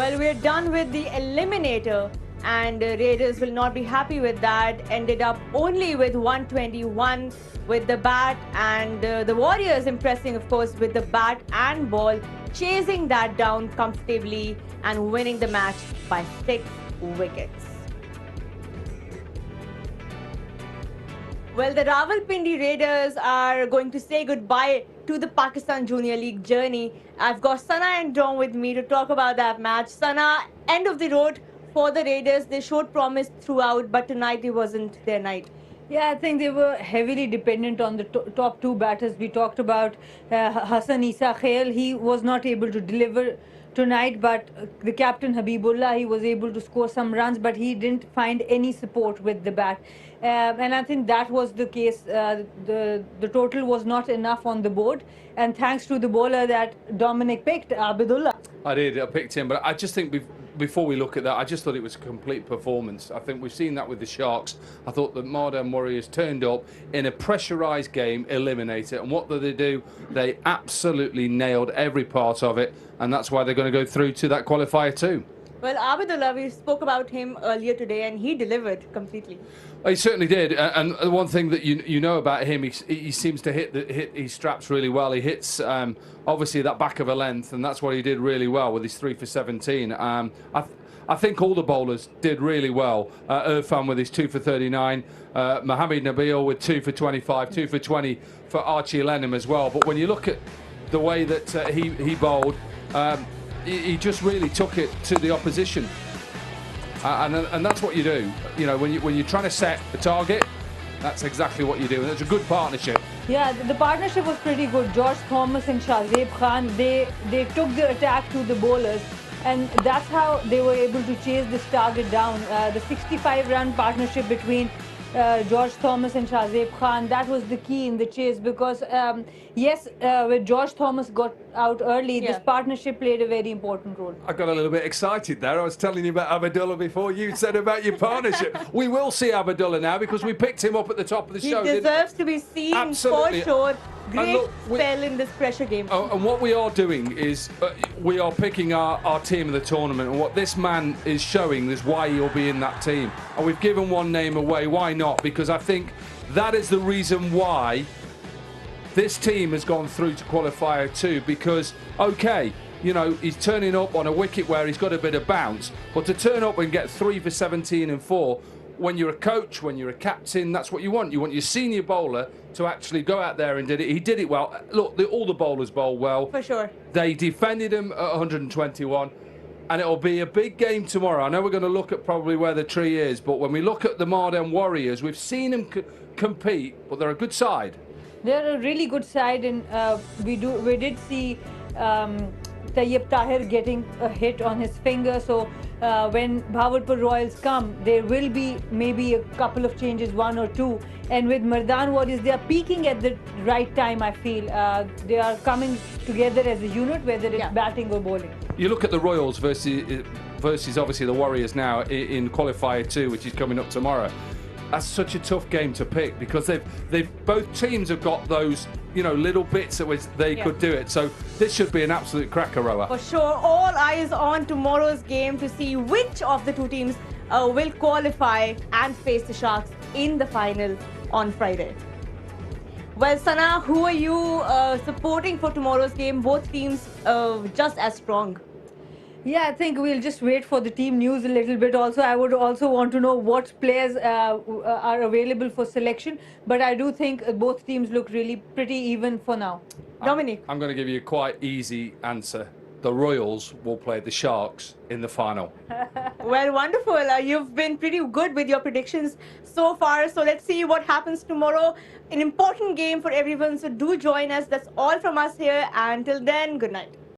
Well, we're done with the eliminator, and Raiders will not be happy with that. Ended up only with 121 with the bat, and the Warriors impressing, of course, with the bat and ball, chasing that down comfortably and winning the match by 6 wickets. Well, the Rawalpindi Raiders are going to say goodbye to the Pakistan Junior League journey. I've got Sana and Dom with me to talk about that match. Sana, end of the road for the Raiders. They showed promise throughout, but tonight it wasn't their night. Yeah, I think they were heavily dependent on the top two batters. We talked about Hassan Isa Khail. He was not able to deliver tonight, but the captain Habibullah, he was able to score some runs, but he didn't find any support with the bat. And I think that was the case. The total was not enough on the board. And thanks to the bowler that Dominic picked, Abdullah. I picked him, but I just think before we look at that, I just thought it was a complete performance. I think we've seen that with the Sharks. I thought the Mardan Warriors turned up in a pressurised game, eliminate it. And what did they do? They absolutely nailed every part of it. And that's why they're going to go through to that qualifier too. Well, Abdullah, we spoke about him earlier today, and he delivered completely. He certainly did. And the one thing that you know about him, he seems to hit his straps really well. He hits obviously that back of a length, and that's what he did really well with his 3 for 17. I think all the bowlers did really well. Irfan with his 2 for 39, Mohamed Nabil with 2 for 25, 2 for 20 for Archie Lenham as well. But when you look at the way that he bowled, he just really took it to the opposition. And that's what you do. You know, when you're trying to set a target, that's exactly what you do. And it's a good partnership. Yeah, the partnership was pretty good. George Thomas and Shahzeb Khan, they took the attack to the bowlers. And that's how they were able to chase this target down. The 65-run partnership between George Thomas and Shahzeb Khan, that was the key in the chase, because yes, when George Thomas got out early, this partnership played a very important role. I got a little bit excited there. I was telling you about Abdullah before you said about your partnership. We will see Abdullah now because we picked him up at the top of the show. He deserves to be seen. Absolutely. For sure. Great spell in this pressure game. And what we are doing is we are picking our team of the tournament, and what this man is showing is why he'll be in that team. And we've given one name away. Why not? Because I think that is the reason why this team has gone through to qualifier 2, because, okay, you know, he's turning up on a wicket where he's got a bit of bounce, but to turn up and get 3 for 17 and 4, when you're a coach, when you're a captain, that's what you want. You want your senior bowler to actually go out there and did it. He did it well. Look, all the bowlers bowled well. For sure. They defended him at 121, and it'll be a big game tomorrow. I know we're going to look at probably where the tree is, but when we look at the Mardan Warriors, we've seen them compete, but they're a good side. They're a really good side, and we did see Tayyib Tahir getting a hit on his finger. So when Bhavalpur Royals come, there will be maybe a couple of changes, 1 or 2. And with Mardan Warriors, they are peaking at the right time, I feel. They are coming together as a unit, whether it's batting or bowling. You look at the Royals versus obviously the Warriors now in qualifier 2, which is coming up tomorrow. That's such a tough game to pick, because both teams have got those, you know, little bits at which they could do it. So this should be an absolute cracker, Roa. For sure. All eyes on tomorrow's game to see which of the two teams will qualify and face the Sharks in the final on Friday. Well, Sana, who are you supporting for tomorrow's game? Both teams just as strong. Yeah, I think we'll just wait for the team news a little bit. Also, I would also want to know what players are available for selection. But I do think both teams look really pretty even for now. Dominic? I'm going to give you a quite easy answer. The Royals will play the Sharks in the final. Well, wonderful. You've been pretty good with your predictions so far. So let's see what happens tomorrow. An important game for everyone. So do join us. That's all from us here. Until then, good night.